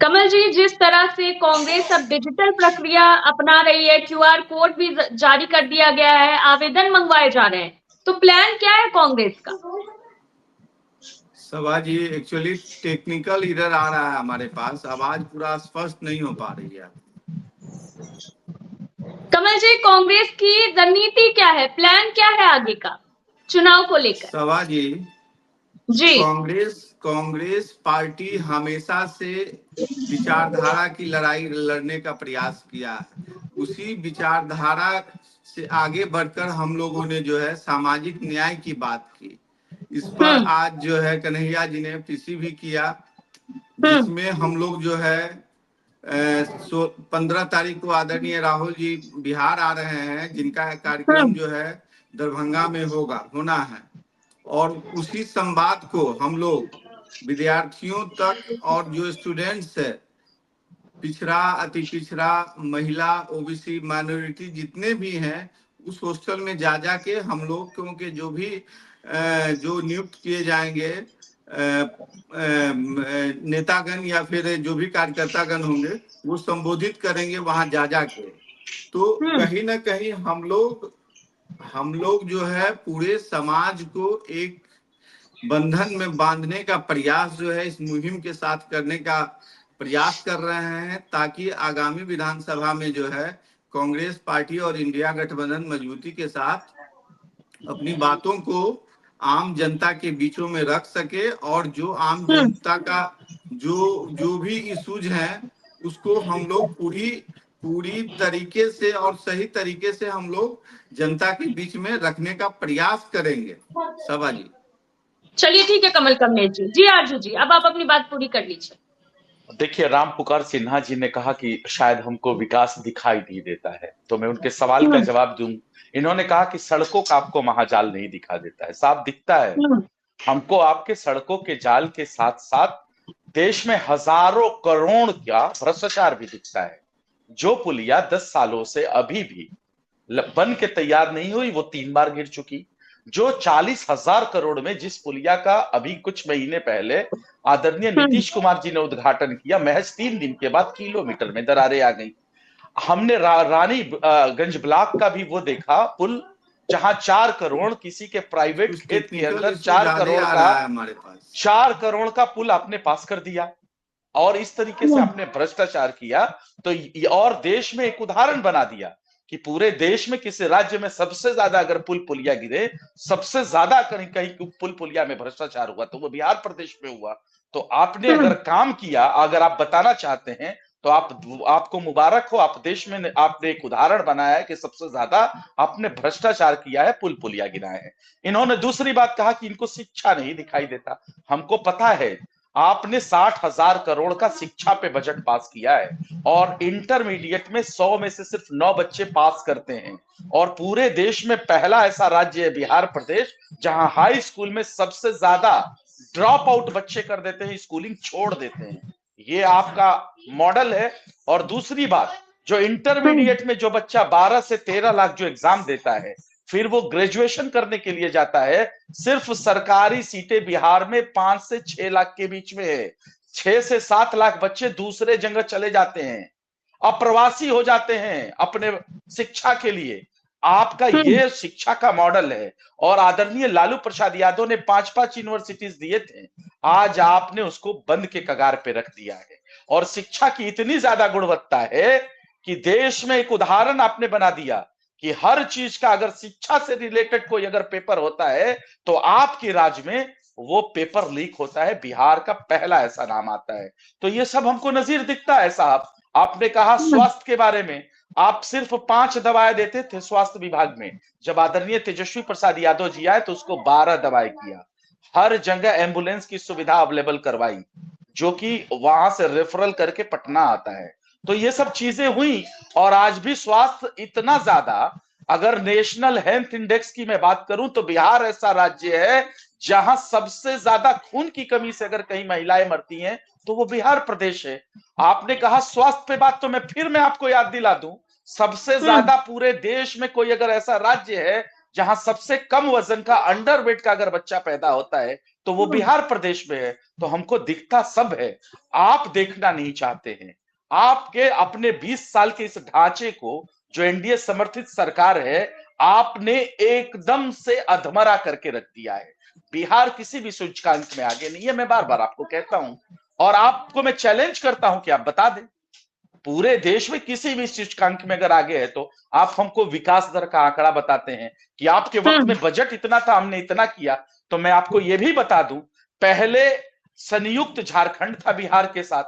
कमल जी, जिस तरह से कांग्रेस अब डिजिटल प्रक्रिया अपना रही है, QR कोड भी जारी कर दिया गया है, आवेदन मंगवाए जा रहे हैं, तो प्लान क्या है कांग्रेस का? सभा जी, एक्चुअली टेक्निकल एरर आ रहा है हमारे पास, आवाज पूरा स्पष्ट नहीं हो पा रही है। कमल जी, कांग्रेस की रणनीति क्या है, प्लान क्या है आगे का चुनाव को लेकर? सभा जी, कांग्रेस पार्टी हमेशा से विचारधारा की लड़ाई लड़ने का प्रयास किया है। उसी विचारधारा से आगे बढ़कर हम लोगों ने जो है सामाजिक न्याय की बात की। इस पर आज जो है कन्हैया जी ने पीसी भी किया, जिसमें हम लोग जो है 15 तारीख को आदरणीय राहुल जी बिहार आ रहे हैं, जिनका कार्यक्रम जो है दरभंगा में होना है, और उसी संवाद को हम लोग विद्यार्थियों तक और जो स्टूडेंट्स है, पिछड़ा, अति पिछड़ा, महिला, ओबीसी, माइनॉरिटी जितने भी हैं, उस हॉस्टल में जा के हम लोग, क्योंकि जो भी जो नियुक्त किए जाएंगे नेतागण या फिर जो भी कार्यकर्तागण होंगे, वो संबोधित करेंगे वहां जा के। तो कहीं ना कहीं हम लोग जो है पूरे समाज को एक बंधन में बांधने का प्रयास जो है इस मुहिम के साथ करने का प्रयास कर रहे हैं, ताकि आगामी विधानसभा में जो है कांग्रेस पार्टी और इंडिया गठबंधन मजबूती के साथ अपनी बातों को आम जनता के बीचों में रख सके, और जो आम जनता का जो भी इश्यूज हैं उसको हम लोग पूरी तरीके से और सही तरीके से हम लोग जनता के बीच में रखने का प्रयास करेंगे। सभा जी, चलिए ठीक है कमल कमलेश जी। जी आरजू जी, अब आप अपनी बात पूरी कर लीजिए। देखिए, राम पुकार सिन्हा जी ने कहा कि शायद हमको विकास दिखाई नहीं देता है, तो मैं उनके सवाल का जवाब दूं। इन्होंने कहा कि सड़कों का आपको महाजाल नहीं दिखा देता है, साफ दिखता है हमको। आपके सड़कों के जाल के साथ साथ देश में हजारों करोड़ का भ्रष्टाचार भी दिखता है। जो पुलिया 10 सालों से अभी भी बन के तैयार नहीं हुई, वो 3 बार गिर चुकी। जो 40,000 करोड़ में जिस पुलिया का अभी कुछ महीने पहले आदरणीय नीतीश कुमार जी ने उद्घाटन किया, महज 3 दिन के बाद किलोमीटर में दरारें आ गई। हमने रानीगंज ब्लॉक का भी वो देखा पुल, जहां 4 करोड़ किसी के प्राइवेट खेत के अंदर 4 करोड़ का पुल आपने पास कर दिया, और इस तरीके से आपने भ्रष्टाचार किया, तो और देश में एक उदाहरण बना दिया कि पूरे देश में किसी राज्य में सबसे ज्यादा अगर पुल पुलिया गिरे, सबसे ज्यादा कहीं कहीं पुल पुलिया में भ्रष्टाचार हुआ तो वो बिहार प्रदेश में हुआ। तो आपने अगर काम किया, अगर आप बताना चाहते हैं तो आपको मुबारक हो, आप देश में आपने एक उदाहरण बनाया है कि सबसे ज्यादा आपने भ्रष्टाचार किया है, पुल पुलिया गिराए हैं। इन्होंने दूसरी बात कहा कि इनको शिक्षा नहीं दिखाई देता। हमको पता है आपने 60,000 करोड़ का शिक्षा पे बजट पास किया है और इंटरमीडिएट में 100 में से सिर्फ 9 बच्चे पास करते हैं और पूरे देश में पहला ऐसा राज्य है बिहार प्रदेश जहां हाई स्कूल में सबसे ज्यादा ड्रॉप आउट बच्चे कर देते हैं, स्कूलिंग छोड़ देते हैं। ये आपका मॉडल है। और दूसरी बात, जो इंटरमीडिएट में जो बच्चा 12 से 13 लाख जो एग्जाम देता है, फिर वो ग्रेजुएशन करने के लिए जाता है, सिर्फ सरकारी सीटें बिहार में 5 से 6 लाख के बीच में है। 6 से 7 लाख बच्चे दूसरे जगह चले जाते हैं, अप्रवासी हो जाते हैं अपने शिक्षा के लिए। आपका ये शिक्षा का मॉडल है। और आदरणीय लालू प्रसाद यादव ने 5-5 यूनिवर्सिटीज दिए थे, आज आपने उसको बंद के कगार पे रख दिया है। और शिक्षा की इतनी ज्यादा गुणवत्ता है कि देश में एक उदाहरण आपने बना दिया कि हर चीज का अगर शिक्षा से रिलेटेड कोई अगर पेपर होता है तो आपके राज्य में वो पेपर लीक होता है। बिहार का पहला ऐसा नाम आता है। तो ये सब हमको नजीर दिखता है साहब। आपने कहा स्वास्थ्य के बारे में, आप सिर्फ 5 दवाएं देते थे स्वास्थ्य विभाग में, जब आदरणीय तेजस्वी प्रसाद यादव जी आए तो उसको 12 दवाएं किया। हर जगह एम्बुलेंस की सुविधा अवेलेबल करवाई, जो कि वहां से रेफरल करके पटना आता है। तो ये सब चीजें हुई और आज भी स्वास्थ्य इतना ज्यादा, अगर नेशनल हेल्थ इंडेक्स की मैं बात करूं तो बिहार ऐसा राज्य है जहां सबसे ज्यादा खून की कमी से अगर कहीं महिलाएं मरती हैं तो वो बिहार प्रदेश है। आपने कहा स्वास्थ्य पे बात, तो मैं आपको याद दिला दूं, सबसे ज्यादा पूरे देश में कोई अगर ऐसा राज्य है जहां सबसे कम वजन का अंडरवेट का अगर बच्चा पैदा होता है तो वो बिहार प्रदेश में है। तो हमको दिखता सब है, आप देखना नहीं चाहते हैं। आपके अपने 20 साल के इस ढांचे को, जो एनडीए समर्थित सरकार है, आपने एकदम से अधमरा करके रख दिया है। बिहार किसी भी सूचकांक में आगे नहीं है, मैं बार बार आपको कहता हूं। और आपको मैं चैलेंज करता हूं कि आप बता दें पूरे देश में किसी भी सूचकांक में अगर आगे है तो आप हमको विकास दर का आंकड़ा बताते हैं कि आपके वक्त में बजट इतना था, हमने इतना किया। तो मैं आपको यह भी बता दूं, पहले संयुक्त झारखंड था बिहार के साथ,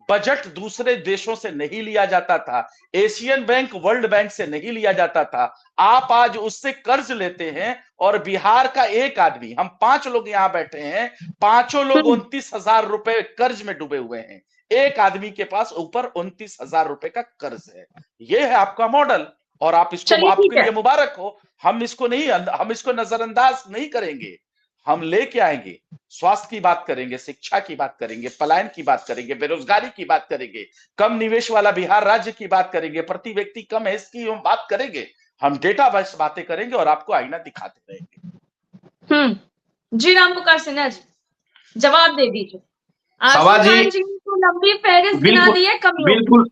बजट दूसरे देशों से नहीं लिया जाता था, एशियन बैंक, वर्ल्ड बैंक से नहीं लिया जाता था। आप आज उससे कर्ज लेते हैं और बिहार का एक आदमी, हम 5 लोग यहां बैठे हैं, 5 लोग 29,000 रुपए कर्ज में डूबे हुए हैं। एक आदमी के पास ऊपर 29,000 रुपए का कर्ज है। यह है आपका मॉडल और आप इसको, आपके लिए मुबारक हो। हम इसको नजरअंदाज नहीं करेंगे। हम लेके आएंगे, स्वास्थ्य की बात करेंगे, शिक्षा की बात करेंगे, पलायन की बात करेंगे, बेरोजगारी की बात करेंगे, कम निवेश वाला बिहार राज्य की बात करेंगे, प्रति व्यक्ति कम है इसकी हम बात करेंगे। हम डेटा बेस्ड बातें करेंगे और आपको आईना दिखाते रहेंगे। जी राम पुकार सिन्हा जी, जवाब दे दीजिए। सवाजी को लंबी फहरिस्त गिना दी है, बिल्कुल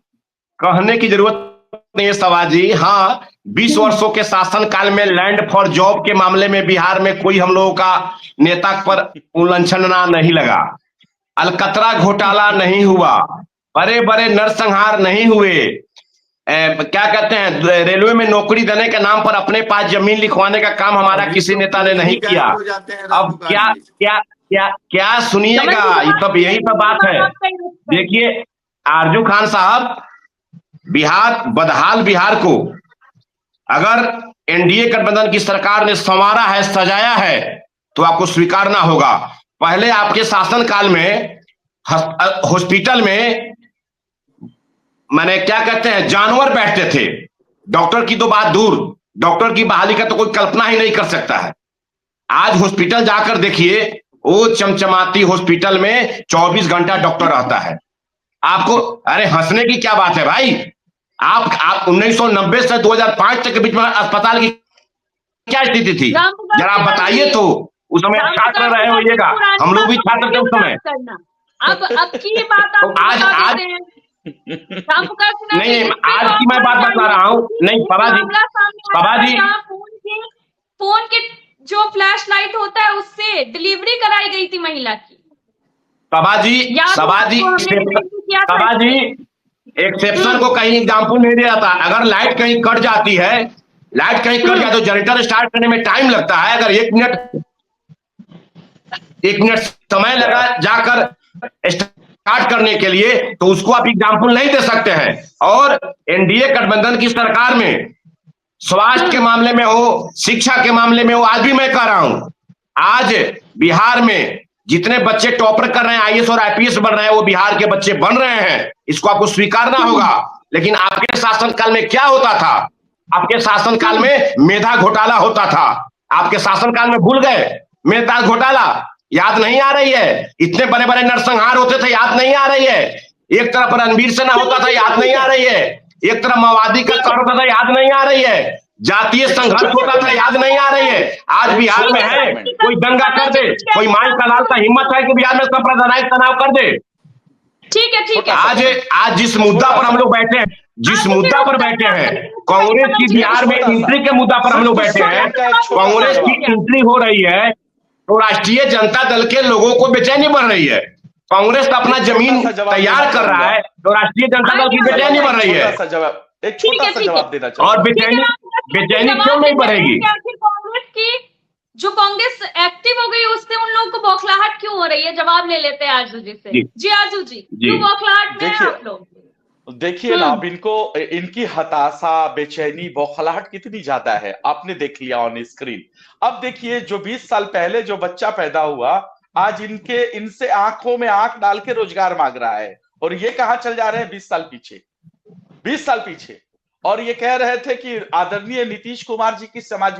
कहने की जरूरत नहीं है सवाजी। हाँ, 20 वर्षों के शासन काल में लैंड फॉर जॉब के मामले में बिहार में कोई हम लोगों का नेता पर उल्लंघना नहीं लगा, अलकतरा घोटाला नहीं हुआ, बड़े बड़े नरसंहार नहीं हुए, क्या कहते हैं, रेलवे में नौकरी देने के नाम पर अपने पास जमीन लिखवाने का काम हमारा किसी नेता ने नहीं किया। अब क्या क्या क्या क्या सुनिएगा, तब यही तो बात है। देखिए आरजू खान साहब, बिहार, बदहाल बिहार को अगर एनडीए गठबंधन की सरकार ने संवारा है, सजाया है, तो आपको स्वीकारना होगा। पहले आपके शासनकाल में हॉस्पिटल में माने क्या कहते हैं, जानवर बैठते थे। डॉक्टर की तो बात दूर, डॉक्टर की बहाली का तो कोई कल्पना ही नहीं कर सकता है। आज हॉस्पिटल जाकर देखिए, वो चमचमाती हॉस्पिटल में 24 घंटा डॉक्टर रहता है। आपको अरे हंसने की क्या बात है भाई। आप 1990 से 2005 तक के बीच में अस्पताल की क्या स्थिति थी, जरा बताइए तो। उस समय छात्र रहे होइएगा, हम लोग भी छात्र थे उस समय। अब की बात तो आज नहीं, आज की मैं बात बता रहा हूँ। नहीं सभाजी, फोन के जो फ्लैश लाइट होता है उससे डिलीवरी कराई गई थी महिला की। सभाजी एक्सेप्शन को कहीं एग्जाम्पल नहीं दिया था। अगर लाइट कहीं कट जाती है, लाइट कहीं कट जाए तो जनरेटर स्टार्ट करने में टाइम लगता है। अगर 1 मिनट समय लगा जाकर स्टार्ट करने के लिए, तो उसको आप एग्जाम्पल नहीं दे सकते हैं। और एनडीए गठबंधन की सरकार में स्वास्थ्य के मामले में हो, शिक्षा के मामले में हो, आज भी मैं कह रहा हूं, आज बिहार में जितने बच्चे टॉपर कर रहे हैं, आईएएस और आईपीएस बन रहे हैं, वो बिहार के बच्चे बन रहे हैं। इसको आपको स्वीकारना होगा। लेकिन आपके शासनकाल में क्या होता था? आपके शासनकाल में मेधा घोटाला होता था। आपके शासनकाल में भूल गए मेधा घोटाला? याद नहीं आ रही है? इतने बड़े बड़े नरसंहार होते थे, याद नहीं आ रही है? एक तरफ रणवीर सेना होता था, याद नहीं आ रही है? एक तरफ माओवादी का कार्य होता था, याद नहीं आ रही है? जातीय संघर्ष होता था, याद नहीं आ रही है? आज बिहार में है, कोई दंगा कर दे, कोई माई कलाल का हिम्मत है कि बिहार में सांप्रदायिक तनाव कर दे। ठीक है। आज जिस मुद्दा पर हम लोग बैठे हैं, जिस मुद्दा पर बैठे हैं, कांग्रेस की बिहार में एंट्री के मुद्दा पर हम लोग बैठे हैं, कांग्रेस की एंट्री हो रही है तो राष्ट्रीय जनता दल के लोगों को बेचैनी बढ़ रही है। कांग्रेस अपना जमीन तैयार कर रहा है तो राष्ट्रीय जनता दल की बेचैनी बढ़ रही है। एक छोटा सा जवाब देना चाहूंगा। और बेचैनी क्यों नहीं बढ़ेगी? कांग्रेस की जो कांग्रेस एक्टिव हो गई, उससे उन लोगों को बौखलाहट क्यों हो रही है? जवाब ले लेते हैं आरजू जी से। जी आरजू जी, क्यों बौखलाहट में हैं आप लोग? देखिए ना, अब इनकी हताशा, बेचैनी, बौखलाहट कितनी ज्यादा है, आपने देख लिया ऑन स्क्रीन। अब देखिए, जो 20 साल पहले जो बच्चा पैदा हुआ, आज इनसे आंखों में आंख डाल के रोजगार मांग रहा है। और ये कहां चल जा रहे हैं? 20 साल पीछे, 20 साल पीछे। और ये कह रहे थे कि आदरणीय नीतीश कुमार जी की समाज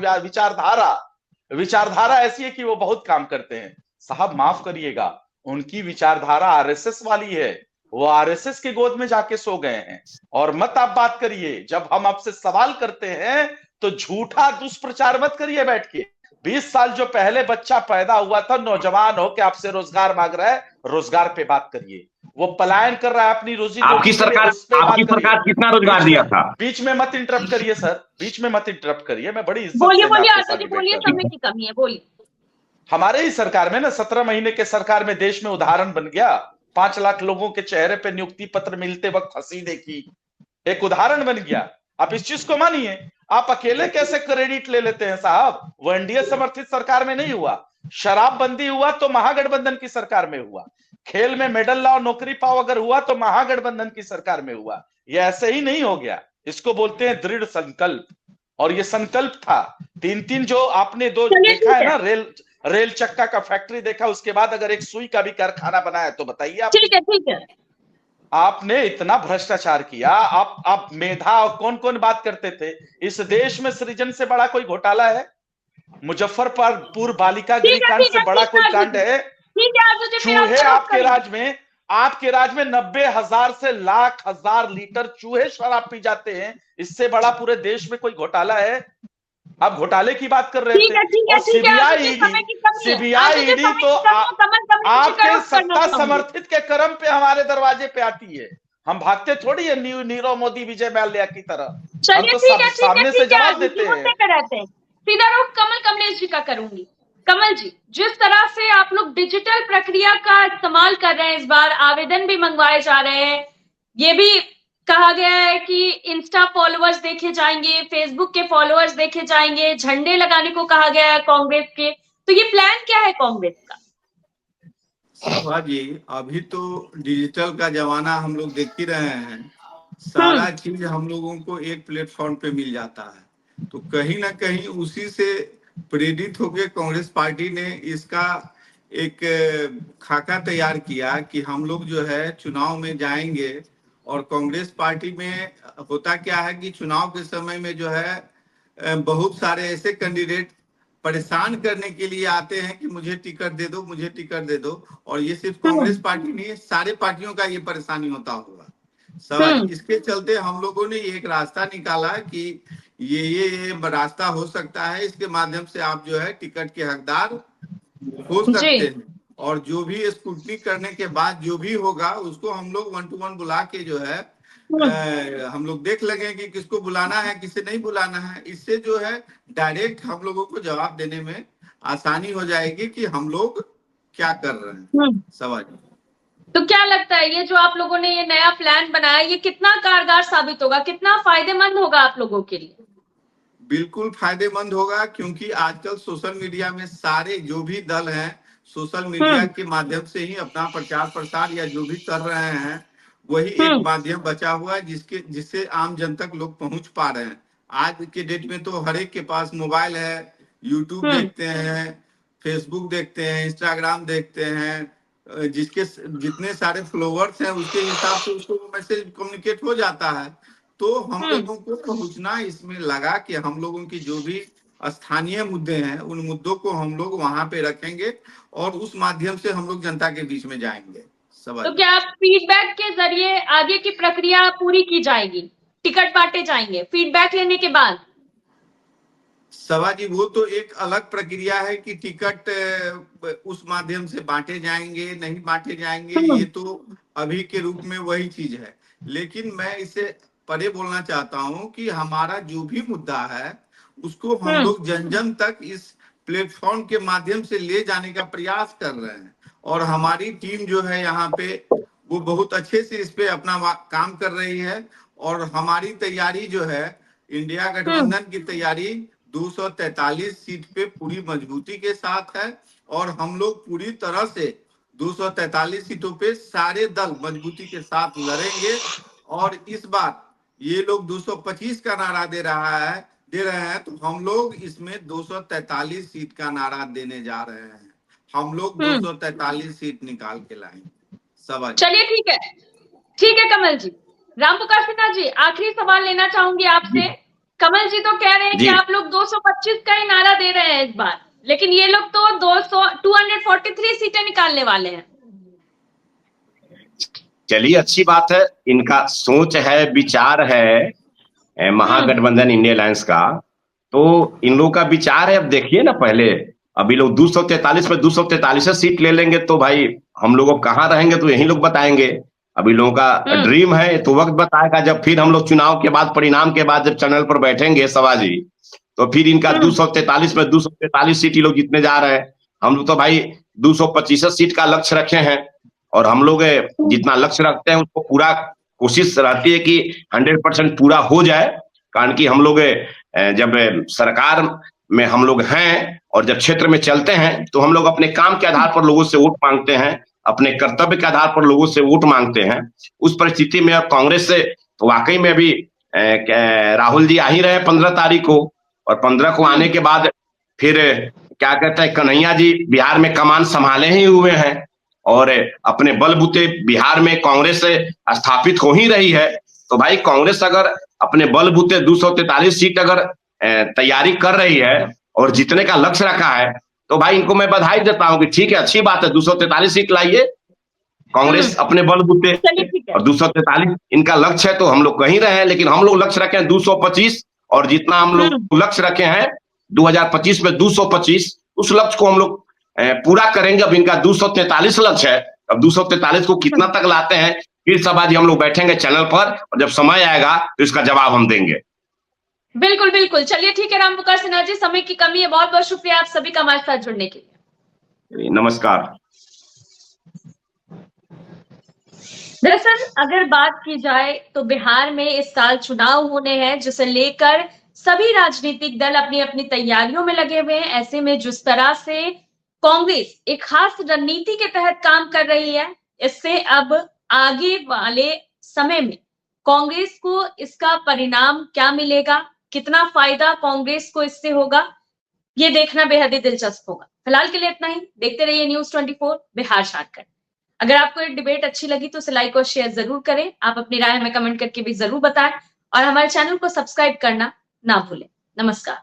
विचारधारा ऐसी है कि वो बहुत काम करते हैं। साहब माफ करिएगा, उनकी विचारधारा आरएसएस वाली है। वो आरएसएस के गोद में जाके सो गए हैं। और मत आप बात करिए, जब हम आपसे सवाल करते हैं तो झूठा दुष्प्रचार मत करिए बैठ के। 20 साल जो पहले बच्चा पैदा हुआ था, नौजवान हो के आपसे रोजगार मांग रहा है, रोजगार पे बात करिए। वो पलायन कर रहा है अपनी रोजी। आपकी सरकार कितना रोजगार दिया था? बीच में मत इंटरप्ट करिए सर, बीच में मत इंटरप्ट करिए। मैं बड़ी इज्जत बोलिए, बोलिए, समय की कमी है, बोलिए। हमारे ही सरकार में ना 17 महीने के सरकार में देश में उदाहरण बन गया। 5 लाख लोगों के चेहरे पे नियुक्ति पत्र मिलते वक्त हंसी देखी, एक उदाहरण बन गया। आप इस चीज को मानिए। आप अकेले कैसे क्रेडिट ले लेते हैं साहब? वो एनडीए समर्थित सरकार में नहीं हुआ। शराबबंदी हुआ तो महागठबंधन की सरकार में हुआ। खेल में मेडल लाओ, नौकरी पाओ अगर हुआ तो महागठबंधन की सरकार में हुआ। ये ऐसे ही नहीं हो गया। इसको बोलते हैं दृढ़ संकल्प। और ये संकल्प था। 3 जो आपने देखा है ना, रेल चक्का का फैक्ट्री देखा, उसके बाद अगर एक सुई का भी कारखाना बनाया तो बताइए आप। ठीक है। आपने इतना भ्रष्टाचार किया। आप मेधा, कौन कौन बात करते थे? इस देश में सृजन से बड़ा कोई घोटाला है? मुजफ्फरपुर बालिका गृह कांड से बड़ा कोई कांड है? चूहे आपके राज में 90,000 से लाख हजार लीटर चूहे शराब पी जाते हैं। इससे बड़ा पूरे देश में कोई घोटाला है? आप घोटाले की बात कर रहे थे। और सीबीआई ईडी तो आपके सत्ता समर्थित के क्रम पे हमारे दरवाजे पे आती है। हम भागते थोड़ी है नीरव मोदी, विजय माल्या की तरह। हम तो सामने से जवाब देते हैं। सीधा रुख कमल कमलेश जी का करूंगी। कमल जी, जिस तरह से आप लोग डिजिटल प्रक्रिया का इस्तेमाल कर रहे हैं, इस बार आवेदन भी मंगवाए जा रहे हैं, ये भी कहा गया है कि इंस्टा फॉलोअर्स देखे जाएंगे, फेसबुक के फॉलोअर्स देखे जाएंगे, झंडे लगाने को कहा गया है कांग्रेस के। तो ये प्लान क्या है कांग्रेस का? सभा जी, अभी तो डिजिटल का जमाना हम लोग देख ही रहे हैं। सारा चीज हम लोगों को एक प्लेटफॉर्म पे मिल जाता है। तो कहीं ना कहीं उसी से प्रेरित होकर कांग्रेस पार्टी ने इसका एक खाका तैयार किया कि हम लोग जो है चुनाव में जाएंगे। और कांग्रेस पार्टी में होता क्या है कि चुनाव के समय में जो है बहुत सारे ऐसे कैंडिडेट परेशान करने के लिए आते हैं कि मुझे टिकट दे दो, मुझे टिकट दे दो। और ये सिर्फ कांग्रेस पार्टी नहीं, सारे पार्टियों का ये परेशानी होता होगा सब। इसके चलते हम लोगों ने एक रास्ता निकाला कि ये रास्ता हो सकता है, इसके माध्यम से आप जो है टिकट के हकदार हो सकते हैं। और जो भी स्क्रूटनी करने के बाद जो भी होगा उसको हम लोग 1 to 1 बुला के जो है हम लोग देख लेंगे कि किसको बुलाना है, किसे नहीं बुलाना है। इससे जो है डायरेक्ट हम लोगों को जवाब देने में आसानी हो जाएगी कि हम लोग क्या कर रहे हैं। सवाल तो क्या लगता है ये जो आप लोगों ने ये नया प्लान बनाया, ये कितना कारगर साबित होगा, कितना फायदेमंद होगा आप लोगों के लिए? बिल्कुल फायदेमंद होगा, क्योंकि आजकल सोशल मीडिया में सारे जो भी दल हैं सोशल मीडिया के माध्यम से ही अपना प्रचार प्रसार या जो भी कर रहे हैं, वही एक माध्यम बचा हुआ है जिससे आम जन तक लोग पहुंच पा रहे हैं। आज के डेट में तो हर एक के पास मोबाइल है, यूट्यूब देखते हैं, फेसबुक देखते हैं, इंस्टाग्राम देखते हैं, जिसके जितने सारे फॉलोवर्स हैं उसके हिसाब से उसको मैसेज कम्युनिकेट हो जाता है। तो हम लोगों को पहुंचना इसमें लगा कि हम लोगों की जो भी स्थानीय मुद्दे हैं उन मुद्दों को हम लोग वहां पे रखेंगे और उस माध्यम से हम लोग जनता के बीच में जाएंगे। तो क्या फीडबैक के जरिए आगे की प्रक्रिया पूरी की जाएगी, टिकट बांटे जाएंगे फीडबैक लेने के बाद? सभा जी, वो तो एक अलग प्रक्रिया है कि टिकट उस माध्यम से बांटे जाएंगे नहीं बांटे जाएंगे, ये तो अभी के रूप में वही चीज है। लेकिन मैं इसे परे बोलना चाहता हूं कि हमारा जो भी मुद्दा है उसको हम लोग जन जन तक इस प्लेटफॉर्म के माध्यम से ले जाने का प्रयास कर रहे हैं, और हमारी टीम जो है यहाँ पे वो बहुत अच्छे से इस पे अपना काम कर रही है। और हमारी तैयारी जो है, इंडिया गठबंधन की तैयारी 243 सीट पे पूरी मजबूती के साथ है, और हम लोग पूरी तरह से 243 सीटों पे सारे दल मजबूती के साथ लड़ेंगे। और इस बार ये लोग 225 का नारा दे रहे हैं, तो हम लोग इसमें 243 सीट का नारा देने जा रहे हैं। हम लोग 243 सीट निकाल के लाएंगे। सवाल। चलिए ठीक है कमल जी। राम प्रकाश सिन्हा जी, आखिरी सवाल लेना चाहूंगी आपसे। कमल जी तो कह रहे हैं कि आप लोग 225 का ही नारा दे रहे हैं इस बार, लेकिन ये लोग तो 243 सीटें निकालने वाले हैं। चलिए, अच्छी बात है, इनका सोच है, विचार है महागठबंधन इंडिया अलायंस का, तो इन लोगों का विचार है। अब देखिए ना, पहले अभी लोग 243 में 243 सीट ले लेंगे तो भाई हम लोग कहाँ रहेंगे, तो यही लोग बताएंगे। अभी लोगों का ड्रीम है, तो वक्त बताएगा। जब फिर हम लोग चुनाव के बाद, परिणाम के बाद जब चैनल पर बैठेंगे सवाजी, तो फिर इनका 243 में 243 सीट ही लोग जीतने जा रहे हैं। हम लोग तो भाई 225 सीट का लक्ष्य रखे हैं, और हम लोग जितना लक्ष्य रखते हैं उसको पूरा कोशिश रहती है कि 100% पूरा हो जाए। कारण कि हम लोग जब सरकार में हम लोग हैं और जब क्षेत्र में चलते हैं, तो हम लोग अपने काम के आधार पर लोगों से वोट मांगते हैं, अपने कर्तव्य के आधार पर लोगों से वोट मांगते हैं। उस परिस्थिति में अब कांग्रेस से तो वाकई में अभी राहुल जी आ ही रहे 15 तारीख को, और 15 को आने के बाद फिर क्या कहते हैं, कन्हैया जी बिहार में कमान संभाले ही हुए हैं, और अपने बलबूते बिहार में कांग्रेस स्थापित हो ही रही है। तो भाई कांग्रेस अगर अपने बलबूते 243 सीट अगर तैयारी कर रही है और जीतने का लक्ष्य रखा है, तो भाई इनको मैं बधाई देता हूं कि ठीक है, अच्छी बात है, 243 सीट लाइए कांग्रेस अपने बलबूते, और 243 इनका लक्ष्य है, तो हम लोग कहीं रहे हैं। लेकिन हम लोग लक्ष्य रखे हैं 225, और जितना हम लोग लक्ष्य रखे हैं 2025 में 225, उस लक्ष्य को हम लोग पूरा करेंगे। अब इनका 243 लक्ष्य है, अब 243 को कितना तक लाते हैं, फिर सभाजी हम लोग बैठेंगे चैनल पर, और जब समय आएगा तो इसका जवाब हम देंगे। बिल्कुल बिल्कुल। चलिए ठीक है राम प्रकाश सिन्हा जी, समय की कमी है, बहुत बहुत शुक्रिया आप सभी का हमारे साथ जुड़ने के लिए। नमस्कार। दरअसल अगर बात की जाए तो बिहार में इस साल चुनाव होने हैं, जिसे लेकर सभी राजनीतिक दल अपनी अपनी तैयारियों में लगे हुए हैं। ऐसे में जिस तरह से कांग्रेस एक खास रणनीति के तहत काम कर रही है, इससे अब आगे वाले समय में कांग्रेस को इसका परिणाम क्या मिलेगा, कितना फायदा कांग्रेस को इससे होगा, ये देखना बेहद ही दिलचस्प होगा। फिलहाल के लिए इतना ही। देखते रहिए न्यूज़ 24 बिहार झारखंड। अगर आपको ये डिबेट अच्छी लगी तो इसे लाइक और शेयर जरूर करें। आप अपनी राय हमें कमेंट करके भी जरूर बताएं, और हमारे चैनल को सब्सक्राइब करना ना भूलें। नमस्कार।